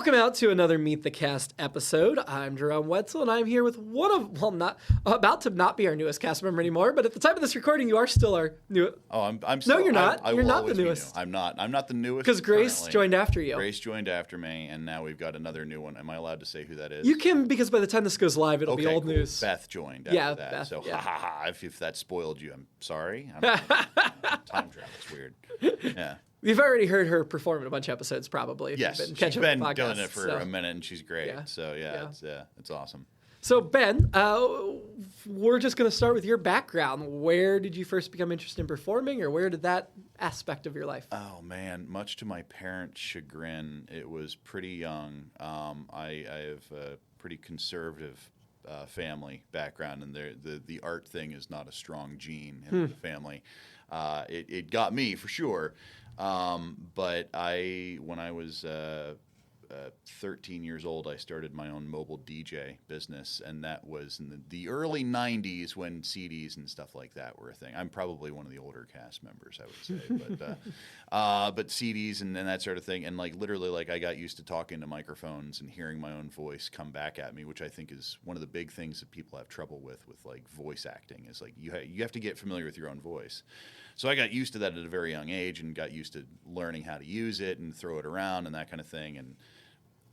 Welcome out to another Meet the Cast episode. I'm Jerome Wetzel, and I'm here with not about to not be our newest cast member anymore, but at the time of this recording, you are still our new. Oh, I'm still, no, you're not. I You're will not the always be newest. new. I'm not the newest. Because Grace currently. joined after you. Grace joined after me, and now we've got another new one. Am I allowed to say who that is? You can, because by the time this goes live, it'll be old cool. news. Beth joined after that. Beth, so, yeah. ha ha ha. If that spoiled you, I'm sorry. Time travel's weird. Yeah. You've already heard her perform in a bunch of episodes, probably. If Yes, you've been she's catching been up with doing podcasts, it for a minute, and she's great. Yeah. So it's awesome. So Ben, we're just going to start with your background. Where did you first become interested in performing, or where did that aspect of your life? Oh man, much to my parents' chagrin, it was pretty young. I have a pretty conservative family background, and the art thing is not a strong gene in the family. It got me for sure. But when I was 13 years old, I started my own mobile DJ business, and that was in the early 90s when CDs and stuff like that were a thing. I'm probably one of the older cast members, I would say, but CDs and that sort of thing, and like literally, like I got used to talking to microphones and hearing my own voice come back at me, which I think is one of the big things that people have trouble with like voice acting, is like you have to get familiar with your own voice. So I got used to that at a very young age, and got used to learning how to use it and throw it around and that kind of thing. And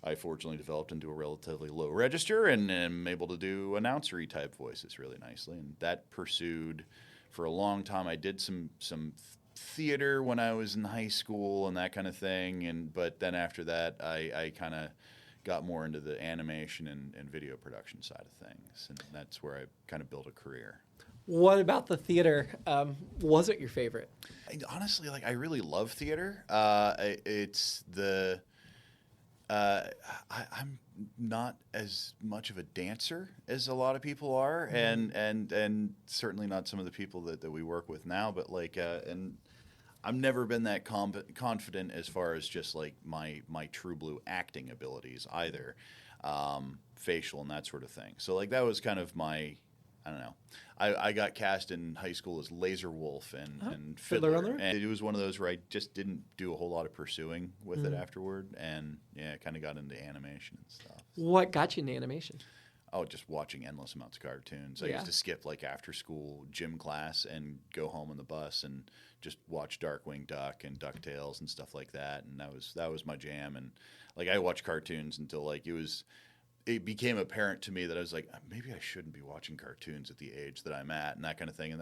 I fortunately developed into a relatively low register and am able to do announcery type voices really nicely. And that pursued for a long time. I did some theater when I was in high school and that kind of thing. But then after that, I kind of got more into the animation and video production side of things. And that's where I kind of built a career. What about the theater wasn't your favorite? Honestly, like I really love theater. I'm not as much of a dancer as a lot of people are, and certainly not some of the people that we work with now. But like, and I've never been that confident as far as just like my true blue acting abilities either, facial and that sort of thing. So like that was kind of my. I don't know. I got cast in high school as Laser Wolf and Fiddler. And it was one of those where I just didn't do a whole lot of pursuing with it afterward. And yeah, I kind of got into animation and stuff. What got you into animation? Oh, just watching endless amounts of cartoons. I used to skip like after school gym class and go home on the bus and just watch Darkwing Duck and DuckTales and stuff like that. And that was my jam. And like I watched cartoons until like it became apparent to me that I was like, maybe I shouldn't be watching cartoons at the age that I'm at and that kind of thing. And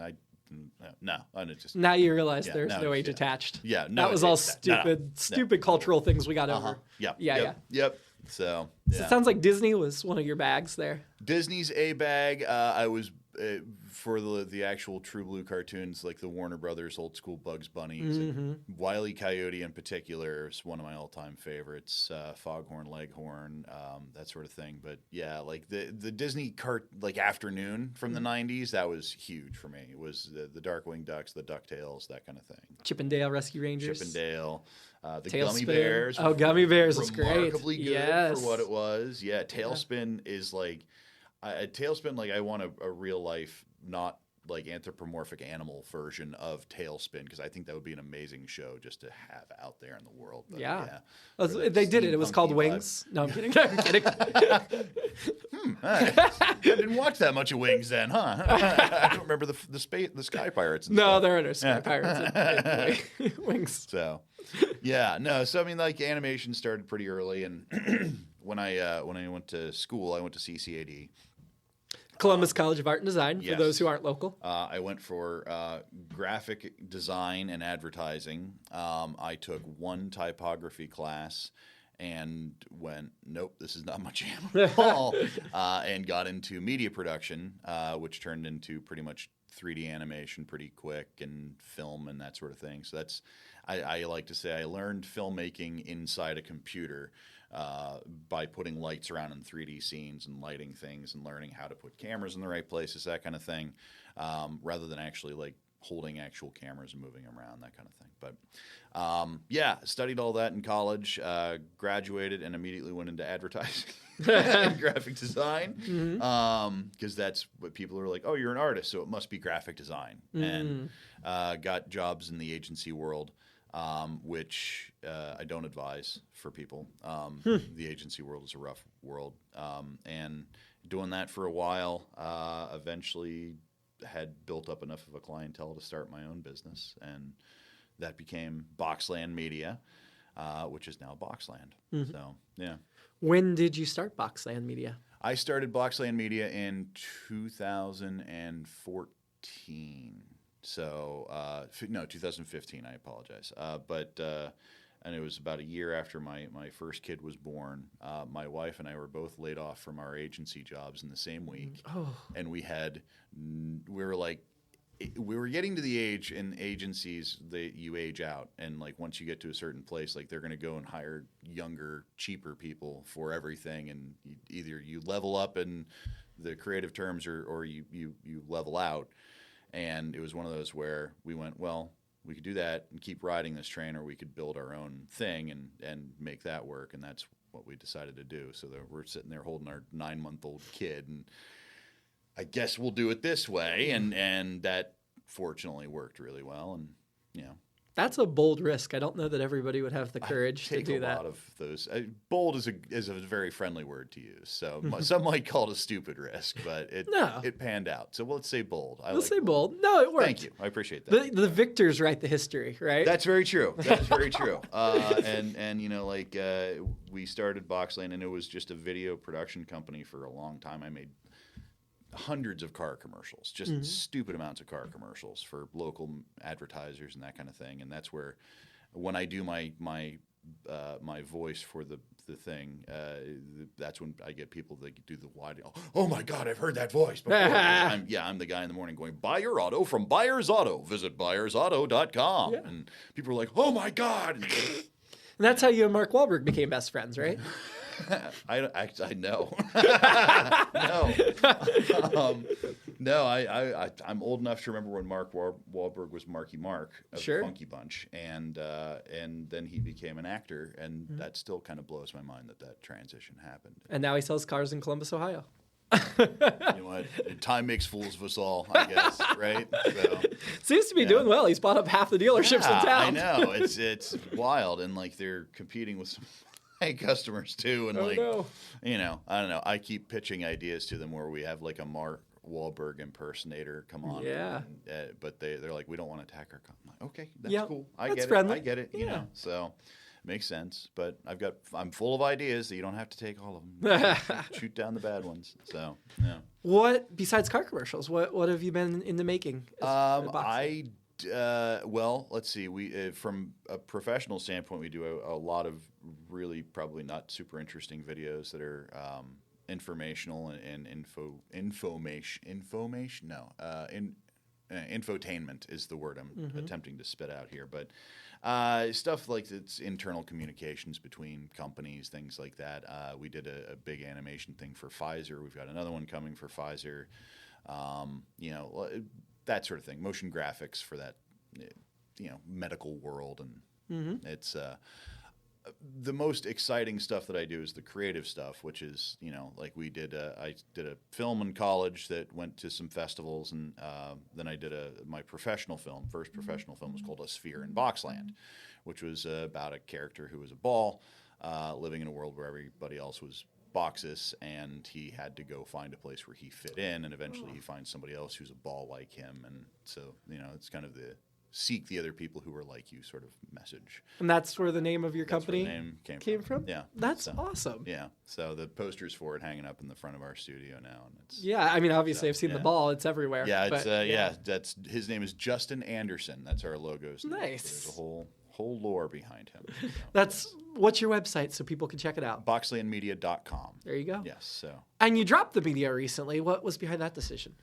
now you realize there's no age attached. Yeah, no, that was all stupid cultural things we got over. Yep. So it sounds like Disney was one of your bags there. Disney's a bag. I was for the actual True Blue cartoons, like the Warner Brothers old school Bugs Bunnies, and Wile E. Coyote in particular is one of my all time favorites. Foghorn Leghorn, that sort of thing. But yeah, like the Disney like afternoon from the '90s, that was huge for me. It was the Darkwing Ducks, the DuckTales, that kind of thing. Chip 'n Dale Rescue Rangers. Chip 'n Dale. The Tailspin. Gummy Bears. Oh, Gummy Bears is great. Remarkably good for what it was. Yeah, Tailspin is like Tailspin. Like I want a real life, not like anthropomorphic animal version of Tailspin, because I think that would be an amazing show just to have out there in the world. But, they did it. It was called Wings. No, I'm kidding. I'm kidding. I didn't watch that much of Wings then, huh? I don't remember the Sky Pirates. And stuff. There are no Sky Pirates in Wings. So, yeah, no. So I mean, like animation started pretty early, and when I went to school, I went to CCAD. Columbus College of Art and Design, for those who aren't local. I went for graphic design and advertising. I took one typography class and went, nope, this is not my jam at all, and got into media production, which turned into pretty much 3D animation pretty quick, and film and that sort of thing. So that's, I like to say I learned filmmaking inside a computer. By putting lights around in 3D scenes and lighting things and learning how to put cameras in the right places, that kind of thing, rather than actually like holding actual cameras and moving them around, that kind of thing. But studied all that in college, graduated, and immediately went into advertising and graphic design, because that's what people are like, oh, you're an artist, so it must be graphic design. And got jobs in the agency world. which I don't advise for people. The agency world is a rough world. And doing that for a while, eventually had built up enough of a clientele to start my own business. And that became Boxland Media, which is now Boxland. Mm-hmm. So, yeah. When did you start Boxland Media? I started Boxland Media in 2014. So, no, 2015. I apologize. And it was about a year after my first kid was born. My wife and I were both laid off from our agency jobs in the same week. Oh. And we were getting to the age in agencies that you age out, and like once you get to a certain place, like they're going to go and hire younger, cheaper people for everything, and either you level up in the creative terms or you level out. And it was one of those where we went, well, we could do that and keep riding this train, or we could build our own thing and make that work, and that's what we decided to do. So we're sitting there holding our 9-month-old kid, and I guess we'll do it this way, and that fortunately worked really well, and That's a bold risk. I don't know that everybody would have the courage to do that. Take a lot of those. Bold is a very friendly word to use. So some might call it a stupid risk, but it panned out. So let's say bold. Let's say bold. No, it worked. Thank you. I appreciate that. The victors write the history, right? That's very true. That's very true. We started Boxland, and it was just a video production company for a long time. I made hundreds of car commercials, just stupid amounts of car commercials for local advertisers and that kind of thing. And that's where, when I do my voice for the thing, that's when I get people that do the wide. Oh my God, I've heard that voice before. I'm the guy in the morning going, buy your auto from Buyers Auto. Visit buyersauto.com. Yeah. And people are like, oh my God. And that's how you and Mark Wahlberg became best friends, right? I know. No. I'm old enough to remember when Mark Wahlberg was Marky Mark of the Funky Bunch, and then he became an actor, and that still kind of blows my mind that transition happened. And now he sells cars in Columbus, Ohio. You know what? Time makes fools of us all, I guess, right? So, seems to be doing well. He's bought up half the dealerships in town. I know. It's wild, and like they're competing with some customers too, and I don't know. I keep pitching ideas to them where we have like a Mark Wahlberg impersonator come on, but they're like, we don't want to attack our company. Like, okay, that's cool. I get it. You know, so it makes sense. But I'm full of ideas that you don't have to take all of them. Shoot down the bad ones. So yeah. What besides car commercials? What have you been in the making? Well, let's see. We from a professional standpoint, we do a lot of really probably not super interesting videos that are informational and infotainment is the word I'm attempting to spit out here. But stuff like it's internal communications between companies, things like that. We did a big animation thing for Pfizer. We've got another one coming for Pfizer. That sort of thing, motion graphics for that, medical world, and it's the most exciting stuff that I do is the creative stuff, which is like I did a film in college that went to some festivals, and then I did my professional film. First professional film was called A Sphere in Boxland, which was about a character who was a ball living in a world where everybody else was boxes, and he had to go find a place where he fit in, and eventually he finds somebody else who's a ball like him, and so it's kind of the seek the other people who are like you sort of message. And that's where the name of your company came from? Yeah, that's awesome. Yeah, so the posters for it hanging up in the front of our studio now, and it's obviously I've seen the ball; it's everywhere. Yeah, that's his name is Justin Anderson. That's our logo's name. Nice. There's a whole lore behind him. So, what's your website so people can check it out? Boxlandmedia.com. There you go. Yes. So. And you dropped the media recently. What was behind that decision?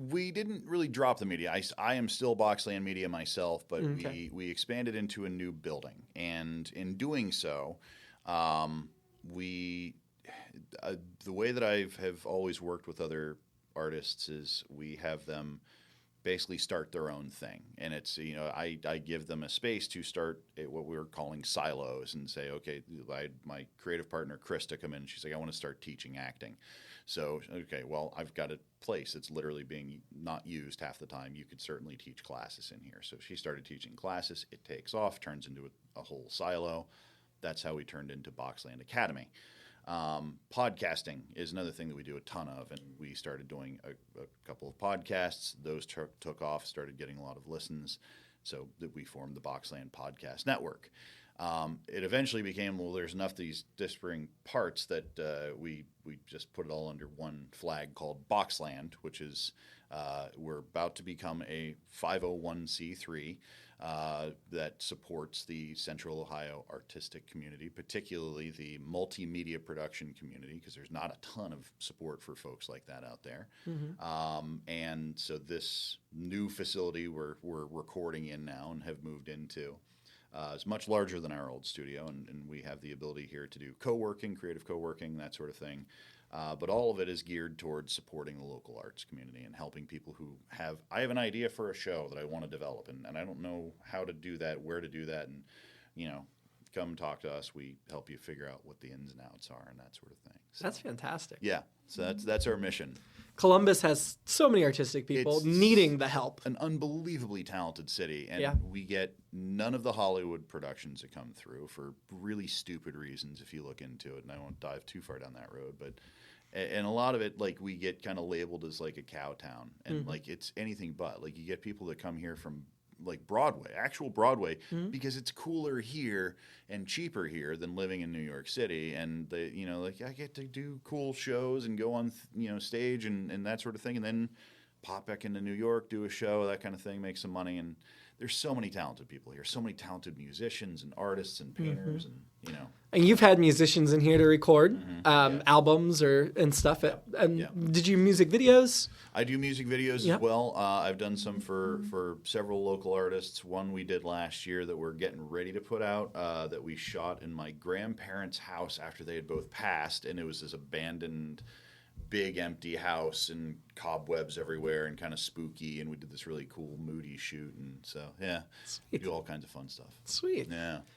We didn't really drop the media. I am still Boxland Media myself, but we expanded into a new building, and in doing so, the way that I have always worked with other artists is we have them basically start their own thing. And it's, I give them a space to start what we were calling silos and say, okay, I had my creative partner, Krista, come in and she's like, I want to start teaching acting. So, okay, well, I've got a place that's literally being not used half the time. You could certainly teach classes in here. So she started teaching classes. It takes off, turns into a whole silo. That's how we turned into Boxland Academy. Podcasting is another thing that we do a ton of, and we started doing a couple of podcasts. Those took off, started getting a lot of listens, so that we formed the Boxland Podcast Network. It eventually became, well, there's enough of these differing parts that we just put it all under one flag called Boxland, which is we're about to become a 501c3 that supports the Central Ohio artistic community, particularly the multimedia production community, because there's not a ton of support for folks like that out there. And so this new facility we're recording in now and have moved into is much larger than our old studio, and we have the ability here to do co-working, creative co-working, that sort of thing. But all of it is geared towards supporting the local arts community and helping people who I have an idea for a show that I want to develop, and I don't know how to do that, where to do that, and, come talk to us. We help you figure out what the ins and outs are and that sort of thing. So, that's fantastic. Yeah, so that's our mission. Columbus has so many artistic people needing the help. An unbelievably talented city, and we get none of the Hollywood productions that come through for really stupid reasons if you look into it, and I won't dive too far down that road, but and a lot of it, like, we get kind of labeled as like a cow town, and like it's anything but. Like, you get people that come here from like Broadway, actual Broadway, because it's cooler here and cheaper here than living in New York City. And they, like, I get to do cool shows and go on, stage and that sort of thing. And then pop back into New York, do a show, that kind of thing, make some money. And there's so many talented people here, so many talented musicians and artists and painters and, And you've had musicians in here to record albums and stuff. Did you music videos? I do music videos as well. I've done some for several local artists. One we did last year that we're getting ready to put out that we shot in my grandparents' house after they had both passed, and it was this abandoned big empty house and cobwebs everywhere and kind of spooky, and we did this really cool moody shoot, and so we do all kinds of fun stuff. Sweet.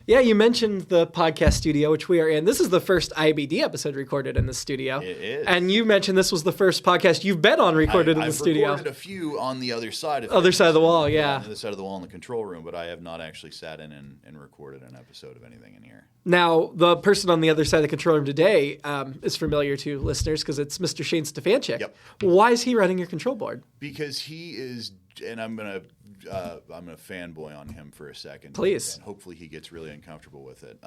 Yeah, you mentioned the podcast studio, which we are in. This is the first IABD episode recorded in the studio. It is. And you mentioned this was the first podcast you've been on recorded in the studio. I've recorded a few on the other side of the wall, on the other side of the wall in the control room, but I have not actually sat in and recorded an episode of anything in here. Now, the person on the other side of the control room today is familiar to listeners because it's Mr. Shane Stefanchik. Yep. Why is he running your control board? Because he is, and I'm gonna fanboy on him for a second. Please. And hopefully he gets really uncomfortable with it.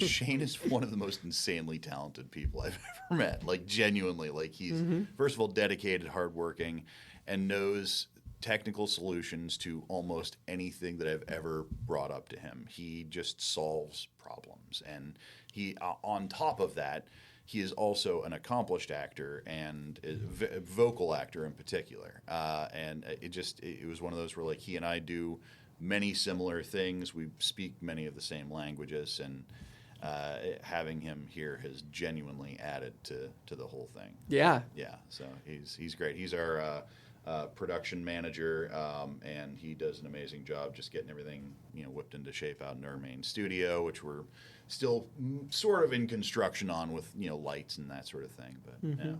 Shane is one of the most insanely talented people I've ever met. Like, genuinely, like, he's first of all dedicated, hardworking, and knows technical solutions to almost anything that I've ever brought up to him. He just solves problems, and he on top of that, he is also an accomplished actor and a vocal actor in particular. And it was one of those where, like, he and I do many similar things. We speak many of the same languages, and having him here has genuinely added to the whole thing. Yeah. Yeah. So he's great. He's our production manager, and he does an amazing job just getting everything whipped into shape out in our main studio, which we're still sort of in construction on with lights and that sort of thing, but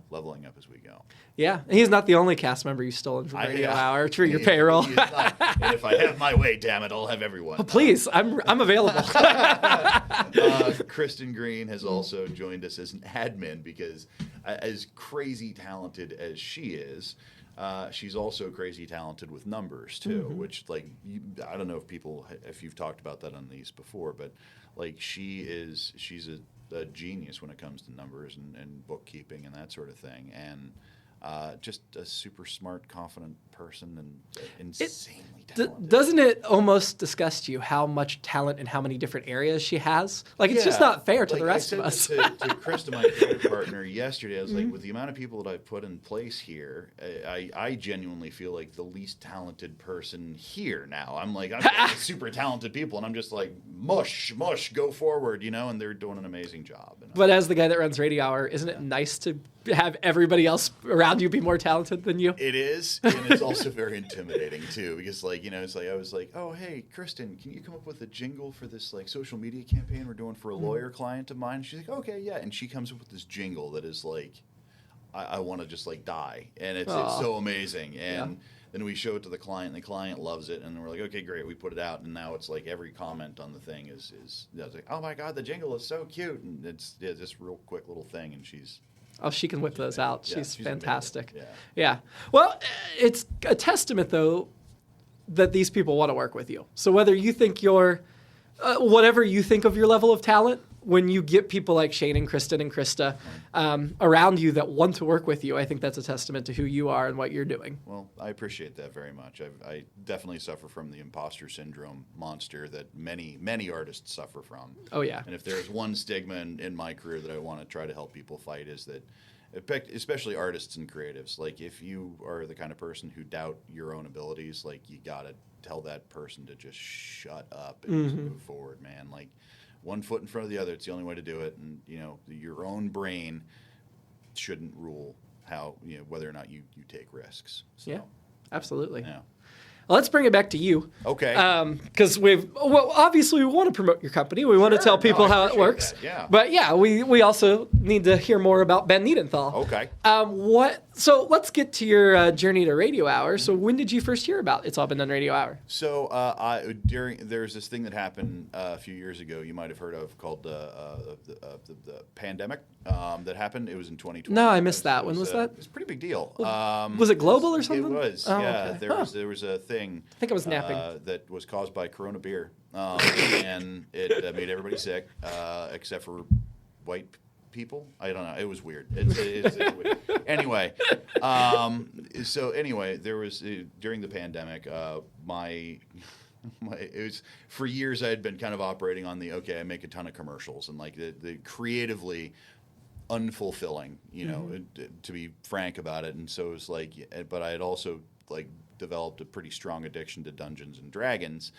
leveling up as we go. Yeah, he's not the only cast member you stolen from Radio Hour through your payroll. And if I have my way, damn it, I'll have everyone. Oh, please, I'm available. Kristin Green has also joined us as an admin because, as crazy talented as she is, she's also crazy talented with numbers too, which, like, I don't know if you've talked about that on these before, but like, she's a genius when it comes to numbers and bookkeeping and that sort of thing, and just a super smart, confident person, and insanely talented. Doesn't it almost disgust you how much talent in how many different areas she has? Like, it's just not fair to the rest of us. I said to Krista, my creative partner, yesterday, I was like, with the amount of people that I've put in place here, I genuinely feel like the least talented person here now. I'm like, I've got super talented people, and I'm just like, mush, go forward, and they're doing an amazing job. But as the guy that runs Radio Hour, isn't it nice to have everybody else around around you be more talented than you? It is, and it's also very intimidating too, because it's like I was like, oh hey, Kristin, can you come up with a jingle for this like social media campaign we're doing for a lawyer client of mine? She's like, okay, yeah, and she comes up with this jingle that is like, I want to just like die, and it's so amazing, and then we show it to the client, and the client loves it, and we're like, okay, great, we put it out, and now it's like every comment on the thing is like, oh my god, the jingle is so cute, and it's this real quick little thing, and she can whip those out. She's fantastic. Yeah. Well, it's a testament, though, that these people want to work with you. So whether you think you're, whatever you think of your level of talent, when you get people like Shane and Kristin and Krista around you that want to work with you, I think that's a testament to who you are and what you're doing. Well, I appreciate that very much. I definitely suffer from the imposter syndrome monster that many, many artists suffer from. Oh, yeah. And if there's one stigma in my career that I want to try to help people fight is that, especially artists and creatives, like if you are the kind of person who doubt your own abilities, like you got to tell that person to just shut up and just move forward, man. Like, one foot in front of the other. It's the only way to do it. And, your own brain shouldn't rule how, whether or not you take risks. So, yeah, absolutely. Yeah. Well, let's bring it back to you. Okay. Because obviously we want to promote your company. We want to tell people how it works. That, yeah. But yeah, we also need to hear more about Ben Neidenthal. Okay. So let's get to your journey to Radio Hour. So when did you first hear about It's All Been Done Radio Hour? So there's this thing that happened a few years ago you might have heard of called the pandemic that happened. It was in 2020. No, I missed that. When was that? It was a pretty big deal. Was it global or something? It was. Oh, yeah. okay. There was a thing. I think I was napping. That was caused by Corona beer, and it made everybody sick, except for white people. I don't know. It was weird. It's weird. Anyway, there was during the pandemic, it was for years I had been kind of operating on I make a ton of commercials and like the creatively unfulfilling, to be frank about it. And so it was like, but I had also like developed a pretty strong addiction to Dungeons and Dragons.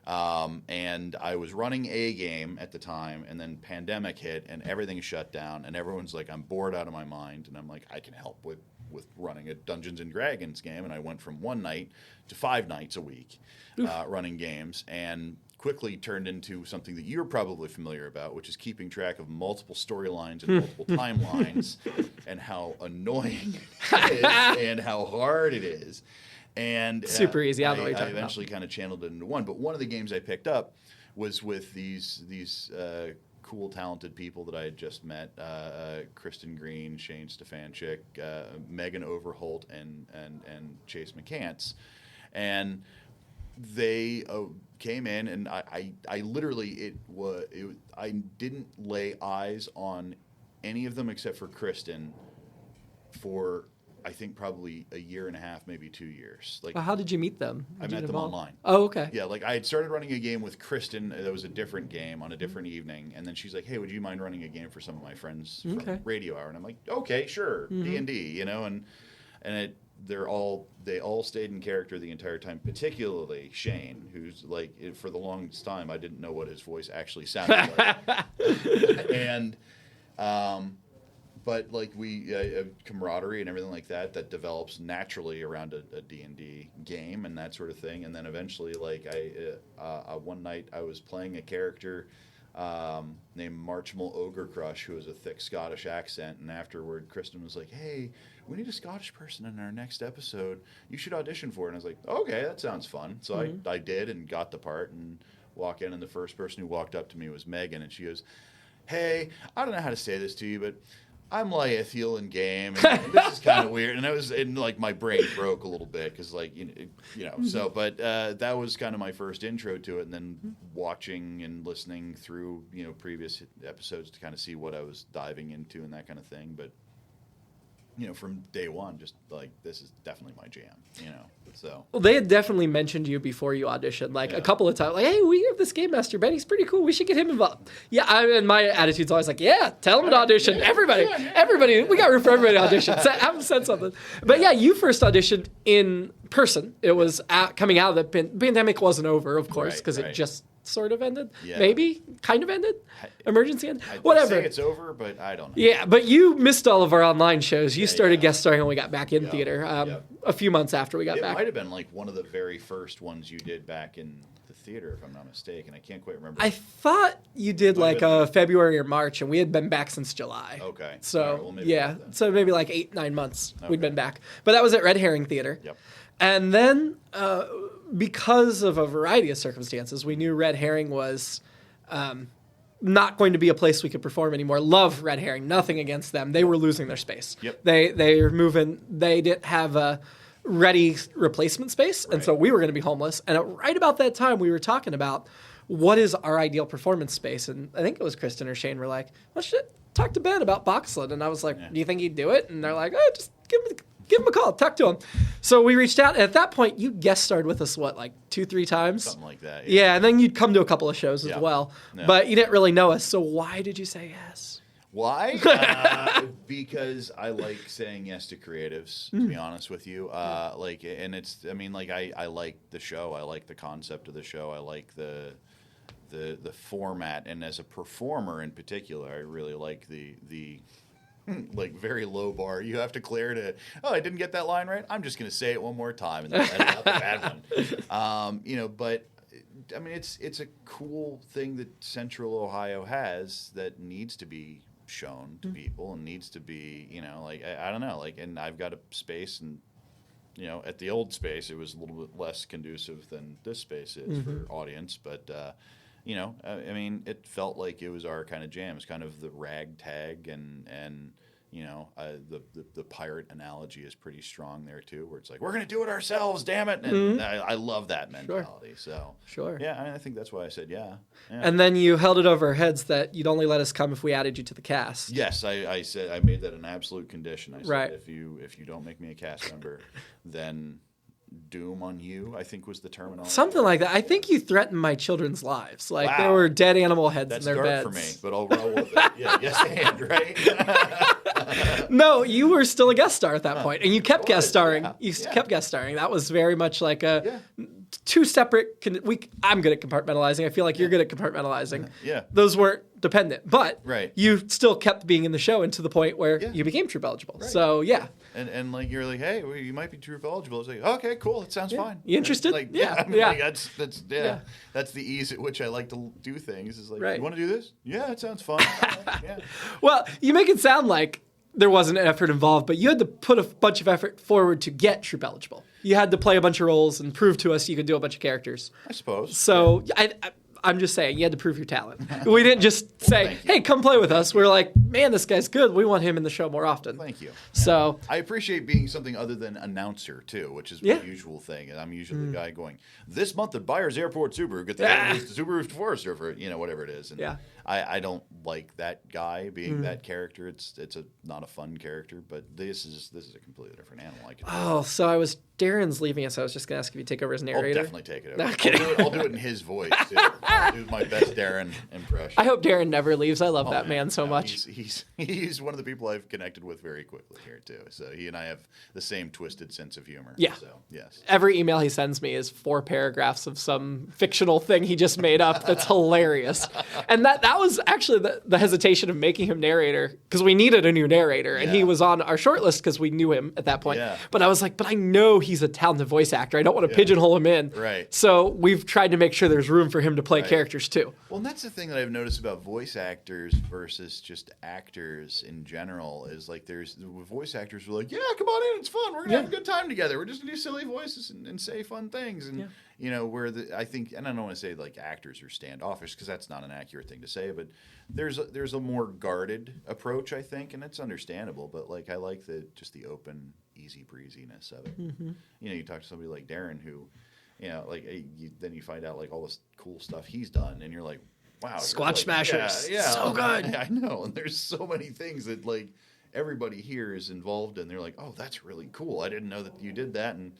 And I was running a game at the time, and then pandemic hit, and everything shut down, and everyone's like, I'm bored out of my mind, and I'm like, I can help with running a Dungeons and Dragons game, and I went from one night to 5 nights a week running games, and quickly turned into something that you're probably familiar about, which is keeping track of multiple storylines and multiple timelines, and how annoying it is, and how hard it is. And super easy. I eventually kind of channeled it into one. But one of the games I picked up was with these cool, talented people that I had just met: Kristin Green, Shane Stefanchik, Megan Overholt, and Chase McCants. And they came in, and I literally I didn't lay eyes on any of them except for Kristin for, I think, probably a year and a half, maybe 2 years. Like, how did you meet them? I met them online. Oh, okay. Yeah, like I had started running a game with Kristin. That was a different game on a different evening, and then she's like, "Hey, would you mind running a game for some of my friends from Radio Hour?" And I'm like, "Okay, sure, D&D," and they all stayed in character the entire time. Particularly Shane, who's like, for the longest time, I didn't know what his voice actually sounded like, and. But like camaraderie and everything like that develops naturally around a D&D game and that sort of thing. And then eventually, like one night I was playing a character named Marchmal Ogre Crush, who has a thick Scottish accent. And afterward, Kristin was like, "Hey, we need a Scottish person in our next episode. You should audition for it." And I was like, "Okay, that sounds fun." So I did and got the part and walk in. And the first person who walked up to me was Megan, and she goes, "Hey, I don't know how to say this to you, but I'm Lyathiel in game, and this is kind of weird." And like my brain broke a little bit because so. But that was kind of my first intro to it, and then watching and listening through previous episodes to kind of see what I was diving into and that kind of thing. But from day one, just like, this is definitely my jam. So. Well, they had definitely mentioned you before you auditioned, a couple of times. Like, "Hey, we have this game master, Ben. He's pretty cool. We should get him involved." Yeah, and my attitude's always like, "Yeah, tell him to audition. Everybody, we got room for everybody to audition. Have them send something." But yeah, you first auditioned in person. It was coming out of the pandemic wasn't over, of course, because it just sort of ended. Yeah. Maybe kind of ended. Emergency ended. I'd Whatever. say it's over, but I don't know. Yeah, but you missed all of our online shows. You started yeah. guest starring when we got back in Yep, theater yep. a few months after we got It back. might have been like one of the very first ones you did back in the theater, if I'm not mistaken. I can't quite remember. I thought you did Might have like been. February or March, and we had been back since July. Okay. So, All right, well, maybe yeah. not then. So maybe like 8-9 months we'd Okay. been back. But that was at Red Herring Theater. Yep. And then because of a variety of circumstances, we knew Red Herring was not going to be a place we could perform anymore. Love Red Herring. Nothing against them. They were losing their space. Yep. They were moving. They didn't have a ready replacement space. And Right. so we were going to be homeless. And right about that time, we were talking about what is our ideal performance space. And I think it was Kristin or Shane were like, well, shit, talk to Ben about Boxland. And I was like, do you think he'd do it? And they're like, oh, just give him a call, talk to him. So we reached out. And at that point, you guest starred with us, what, like 2-3 times? Something like that. Yeah, and then you'd come to a couple of shows as Yeah. well. Yeah. But you didn't really know us. So why did you say yes? Why? Because I like saying yes to creatives, to be honest with you. And it's, I mean, like I like the show. I like the concept of the show. I like the format. And as a performer in particular, I really like the like very low bar. You have to clear to, I didn't get that line right. I'm just going to say it one more time and then edit out the bad one. But I mean, it's a cool thing that Central Ohio has that needs to be shown to people and needs to be, I don't know, and I've got a space and, at the old space, it was a little bit less conducive than this space is for audience, but, I mean, it felt like it was our kind of jam. It's kind of the ragtag and the pirate analogy is pretty strong there too, where it's like, we're going to do it ourselves, damn it. And I love that mentality. So, Sure. yeah, I think that's why I said yeah. And then you held it over our heads that you'd only let us come if we added you to the cast. Yes, I said I made that an absolute condition. I said Right. if you don't make me a cast member, then doom on you, I think was the terminology. Something like that. I think you threatened my children's lives. Like Wow. there were dead animal heads That's in their dark beds. for me, but I'll roll with it. Yeah, yes and, right? No, you were still a guest star at that point, and you kept guest starring. yeah, You yeah. kept guest starring. That was very much like two separate. I'm good at compartmentalizing. I feel like you're good at compartmentalizing. Yeah. Those weren't dependent, but Right. you still kept being in the show, and to the point where Yeah. you became troupe eligible. Right. So yeah, And like you're like, hey, well, you might be troupe eligible. It's like, okay, cool, that sounds fine. You interested? Like, Yeah, I mean, yeah. like, that's Yeah. that's the ease at which I like to do things. Is like, Right. you want to do this? Yeah, it sounds fun. Yeah. well, you make it sound like there wasn't an effort involved, but you had to put a bunch of effort forward to get troupe eligible. You had to play a bunch of roles and prove to us you could do a bunch of characters. I suppose. So I'm just saying, you had to prove your talent. We didn't just say, hey, come play with us. We're like, man, this guy's good. We want him in the show more often. Thank you. So I appreciate being something other than announcer too, which is Yeah. my usual thing. And I'm usually the guy going, this month at Byers Airport Subaru, get the Subaru Forester for whatever it is. And Yeah. I don't like that guy being that character. It's not a fun character, but this is a completely different animal. I can so Darren's leaving us. I was just going to ask if you take over as I'll narrator. definitely take it over. No, kidding. I'll do it in his voice too. I'll do my best Darren impression. I hope Darren never leaves. I love Oh, that man so no, much. He's one of the people I've connected with very quickly here too. So he and I have the same twisted sense of humor. Yeah. So yes. Every email he sends me is 4 paragraphs of some fictional thing he just made up that's hilarious. And that was actually the hesitation of making him narrator, because we needed a new narrator, and he Yeah. was on our short list because we knew him at that point. Yeah. But I was like, but I know he's a talented voice actor. I don't want to pigeonhole him in. Right. So we've tried to make sure there's room for him to play Right. characters too. Well, and that's the thing that I've noticed about voice actors versus just actors in general is like there's voice actors who are like, yeah, come on in, it's fun. We're gonna have a good time together. We're just gonna do silly voices and say fun things. And I think, and I don't want to say like actors are standoffish because that's not an accurate thing to say, but there's a more guarded approach, I think, and it's understandable. But like I like the open, easy breeziness of it. Mm-hmm. You talk to somebody like Darren who. Then you find out like all this cool stuff he's done, and you're like, "Wow, Squatch Smashers, yeah, so good." I know, and there's so many things that like everybody here is involved in. They're like, "Oh, that's really cool. I didn't know that you did that," and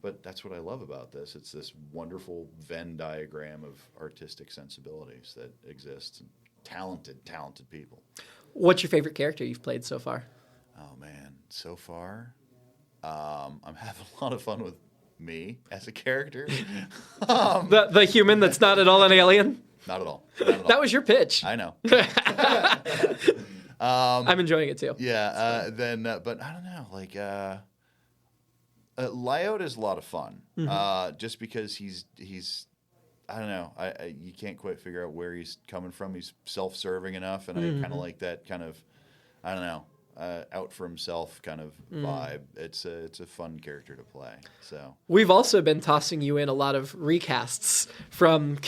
but that's what I love about this. It's this wonderful Venn diagram of artistic sensibilities that exists. Talented people. What's your favorite character you've played so far? Oh man, so far, I'm having a lot of fun with me as a character. The human that's not at all an alien? Not at all. Not at all. That was your pitch. I know. I'm enjoying it too. Yeah. But I don't know. Like, Lyota's a lot of fun. Just because he's I don't know. You can't quite figure out where he's coming from. He's self-serving enough, and I kind of like that kind of, I don't know, out for himself kind of vibe. It's a fun character to play. So we've also been tossing you in a lot of recasts from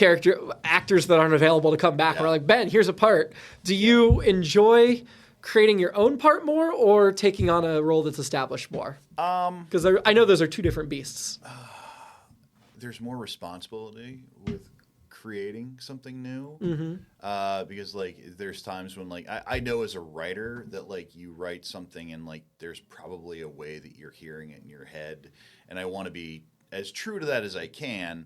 actors that aren't available to come back. Yeah. We're like, Ben, here's a part. Do you enjoy creating your own part more, or taking on a role that's established more? Because I know those are two different beasts. There's more responsibility with creating something new, because like there's times when like I know as a writer that like you write something and like there's probably a way that you're hearing it in your head, and I want to be as true to that as I can.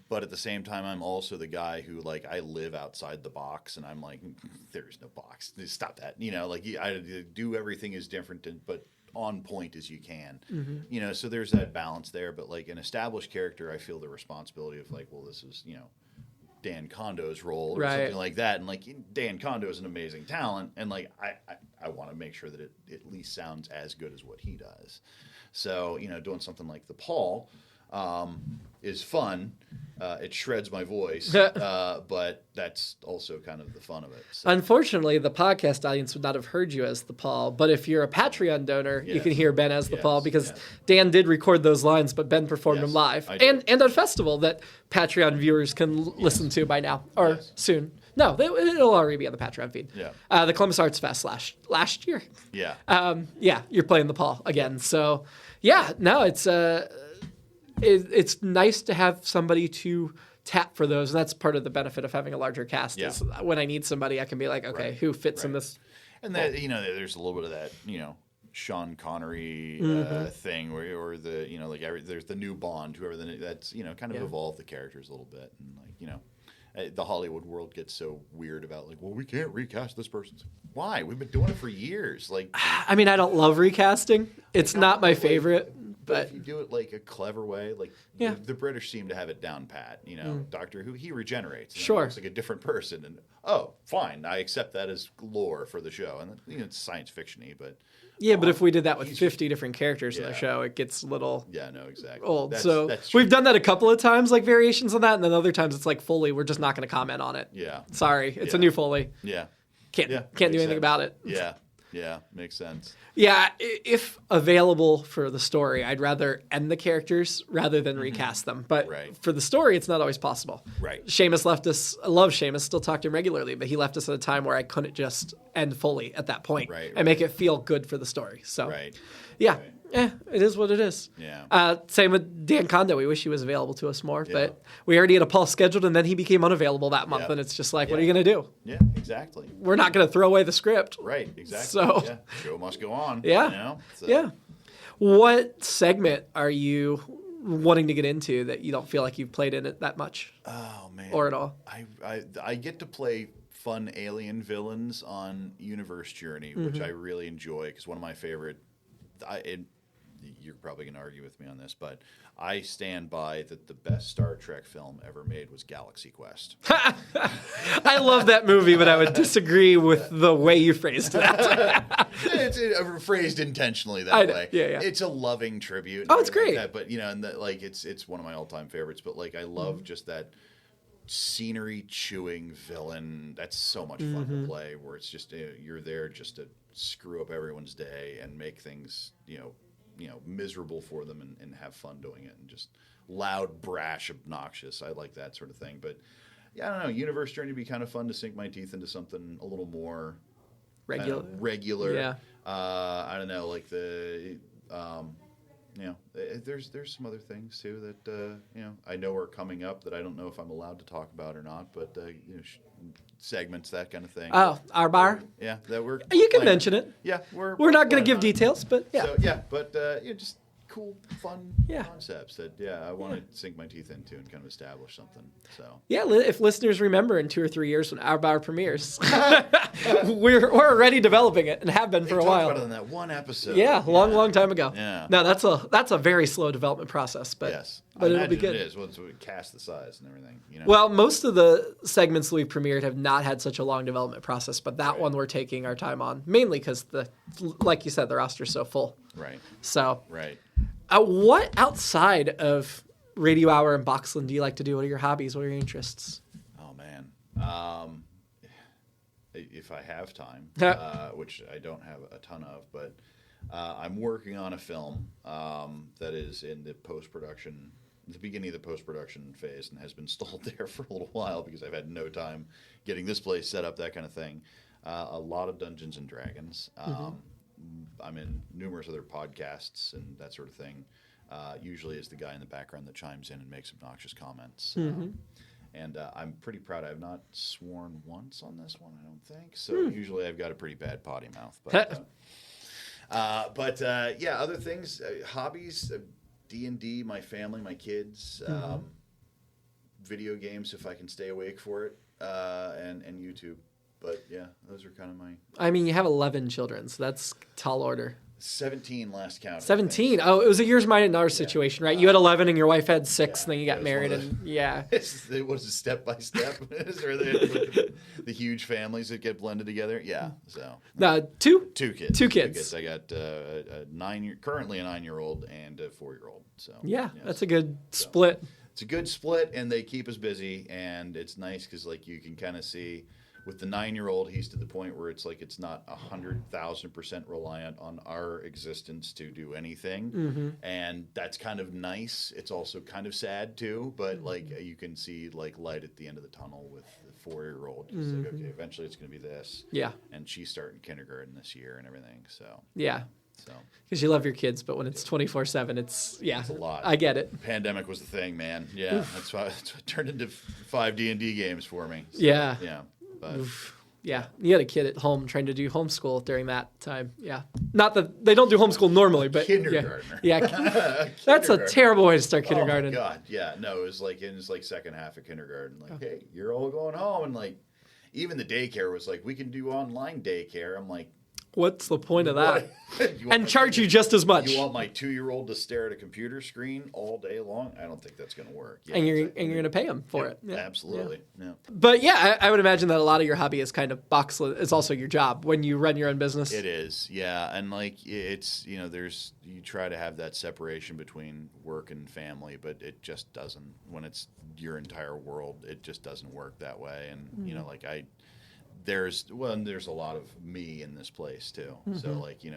But at the same time, I'm also the guy who, like, I live outside the box, and I'm like, there's no box. Stop that. You know, like, I do everything as different, but on point as you can. You know, so there's that balance there. But, like, an established character, I feel the responsibility of, like, well, this is, you know, Dan Condo's role or something like that. And, like, Dan Condo is an amazing talent, and, like, I want to make sure that it at least sounds as good as what he does. So, you know, doing something like the Paul is fun. It shreds my voice, but that's also kind of the fun of it. So. Unfortunately, the podcast audience would not have heard you as the Paul, but if you're a Patreon donor, you can hear Ben as the Paul, because Dan did record those lines, but Ben performed them live. And at a festival that Patreon viewers can listen to by now, or soon. No, it'll already be on the Patreon feed. Yeah. The Columbus Arts Fest last year. Yeah. You're playing the Paul again. So, yeah, no, it's nice to have somebody to tap for those. And that's part of the benefit of having a larger cast is when I need somebody, I can be like, okay, who fits in this? And that, you know, there's a little bit of that, you know, Sean Connery thing or the, you know, like there's the new Bond, whoever that's, you know, kind of evolved the characters a little bit. And like, you know, the Hollywood world gets so weird about like, well, we can't recast this person. Why? We've been doing it for years. Like, I mean, I don't love recasting. It's not my favorite. But if you do it like a clever way, like the British seem to have it down pat. You know, Doctor Who, he regenerates. Sure, looks like a different person, and oh, fine, I accept that as lore for the show. And you know, it's science fiction-y, but but if we did that with 50 different characters in the show, it gets a little exactly old. That's we've done that a couple of times, like variations on that, and then other times it's like Foley. We're just not going to comment on it. Yeah, sorry, it's a new Foley. Can't do anything about it. Yeah, makes sense. Yeah, if available for the story, I'd rather end the characters rather than recast them. But for the story, it's not always possible. Right. Seamus left us. I love Seamus, still talk to him regularly, but he left us at a time where I couldn't just end fully at that point and make it feel good for the story. So, it is what it is. Yeah. Same with Dan Condo. We wish he was available to us more, but we already had a Paul scheduled, and then he became unavailable that month, and it's just like, what are you going to do? Yeah, exactly. We're not going to throw away the script. Right, exactly. So, show must go on. Yeah. You know? So. Yeah. What segment are you wanting to get into that you don't feel like you've played in it that much? Oh, man. Or at all? I get to play fun alien villains on Universe Journey, which I really enjoy, because one of my favorite... you're probably going to argue with me on this, but I stand by that the best Star Trek film ever made was Galaxy Quest. I love that movie, but I would disagree with the way you phrased that. It's phrased intentionally that way. Yeah. It's a loving tribute. Oh, it's great. Like that, but you know, and like it's one of my all-time favorites. But like I love just that scenery chewing villain. That's so much fun to play. Where it's just you're there just to screw up everyone's day and make things miserable for them and have fun doing it, and just loud, brash, obnoxious. I like that sort of thing. But yeah, I don't know. Universe Journey would be kind of fun to sink my teeth into something a little more regular. Yeah. I don't know, like the there's some other things too that I know are coming up that I don't know if I'm allowed to talk about or not, but segments, that kind of thing. Oh, our bar? Yeah, that we're You can mention it. Yeah, we're not going to give details, but yeah. So, but cool, fun Yeah. concepts that, I want to sink my teeth into and kind of establish something. So Yeah, if listeners remember in 2 or 3 years when Our Bar premieres, we're already developing it and have been for a while. About it in that one episode. Yeah, long time ago. Yeah. No, that's a very slow development process, but Yes. but I it'll be imagine good. It is. Once we cast the size and everything. Well, most of the segments that we've premiered have not had such a long development process, but that one we're taking our time on, mainly because like you said, the roster's so full. Right. So, Right. What outside of Radio Hour and Boxland do you like to do? What are your hobbies? What are your interests? Oh man. If I have time, which I don't have a ton of, but I'm working on a film that is in the post-production, the beginning of the post-production phase, and has been stalled there for a little while because I've had no time getting this place set up, that kind of thing. A lot of Dungeons and Dragons. I'm in numerous other podcasts and that sort of thing. Usually is the guy in the background that chimes in and makes obnoxious comments. And I'm pretty proud. I have not sworn once on this one, I don't think. So usually I've got a pretty bad potty mouth. But other things, hobbies, D&D, my family, my kids, video games if I can stay awake for it, and YouTube. But yeah, those are kind of my... I mean, you have 11 children, so that's tall order. 17 last count. 17? Oh, it was a year's mine in our situation, right? You had 11 and your wife had 6, and then you got married, and It was a step-by-step. The huge families that get blended together. Yeah, so... No, two? Two kids. Two kids. I got currently a 9-year-old and a 4-year-old. So yeah, that's a good split. It's a good split, and they keep us busy, and it's nice because like you can kind of see... With the 9-year-old, he's to the point where it's like it's not 100,000% reliant on our existence to do anything, and that's kind of nice. It's also kind of sad too, but like you can see like light at the end of the tunnel with the 4-year-old. It's like okay, eventually it's going to be this. Yeah, and she's starting kindergarten this year and everything. So yeah. So, because you love your kids, but when it's 24/7, it's a lot. I get it. Pandemic was the thing, man. Yeah, that's what turned into 5 D&D games for me. So, yeah. But, yeah, you had a kid at home trying to do homeschool during that time. Yeah, not that they don't do homeschool normally, but kindergartner. Yeah. That's a terrible way to start kindergarten. Oh my God, yeah, no, it was like second half of kindergarten. Like, hey, you're all going home, and like, even the daycare was like, we can do online daycare. I'm like, what's the point of that? And charge you just as much. You want my 2-year-old to stare at a computer screen all day long? I don't think that's going to work. Yeah, and you're going to pay him for it. Yeah. Absolutely. Yeah. But yeah, I would imagine that a lot of your hobby is kind of Boxland. It's also your job when you run your own business. It is, yeah, and like it's you try to have that separation between work and family, but it just doesn't. When it's your entire world, it just doesn't work that way. And there's a lot of me in this place too. So like, you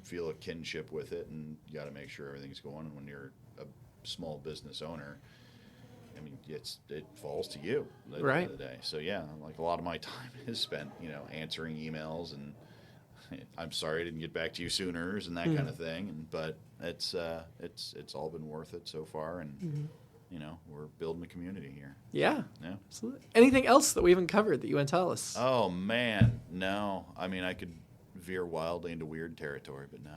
feel a kinship with it, and you got to make sure everything's going. And when you're a small business owner, I mean, it falls to you at the end of the day. So yeah, like a lot of my time is spent, answering emails and I'm sorry I didn't get back to you sooner and that kind of thing. But it's all been worth it so far, and we're building a community here. Yeah, absolutely. Anything else that we haven't covered that you want to tell us? Oh, man, no. I mean, I could veer wildly into weird territory, but no.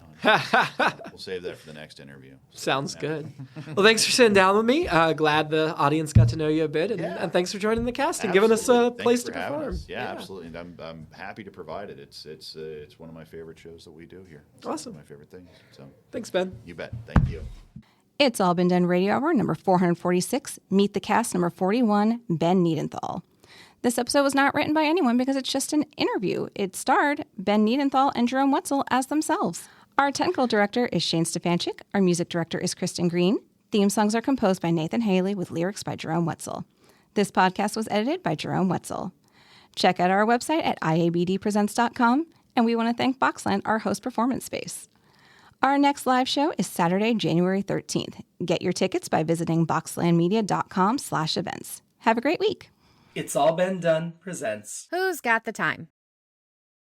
We'll save that for the next interview. Sounds good. Well, thanks for sitting down with me. Glad the audience got to know you a bit, and thanks for joining the cast and giving us a place to perform. Yeah, absolutely. And I'm happy to provide it. It's one of my favorite shows that we do here. It's awesome. One of my favorite things. So thanks, Ben. You bet. Thank you. It's All Been Done Radio Hour, number 446. Meet the cast, number 41, Ben Neidenthal. This episode was not written by anyone because it's just an interview. It starred Ben Neidenthal and Jerome Wetzel as themselves. Our technical director is Shane Stefanchik. Our music director is Kristin Green. Theme songs are composed by Nathan Haley with lyrics by Jerome Wetzel. This podcast was edited by Jerome Wetzel. Check out our website at iabdpresents.com, and we want to thank Boxland, our host performance space. Our next live show is Saturday, January 13th. Get your tickets by visiting boxlandmedia.com/events. Have a great week. It's All Been Done presents Who's Got the Time?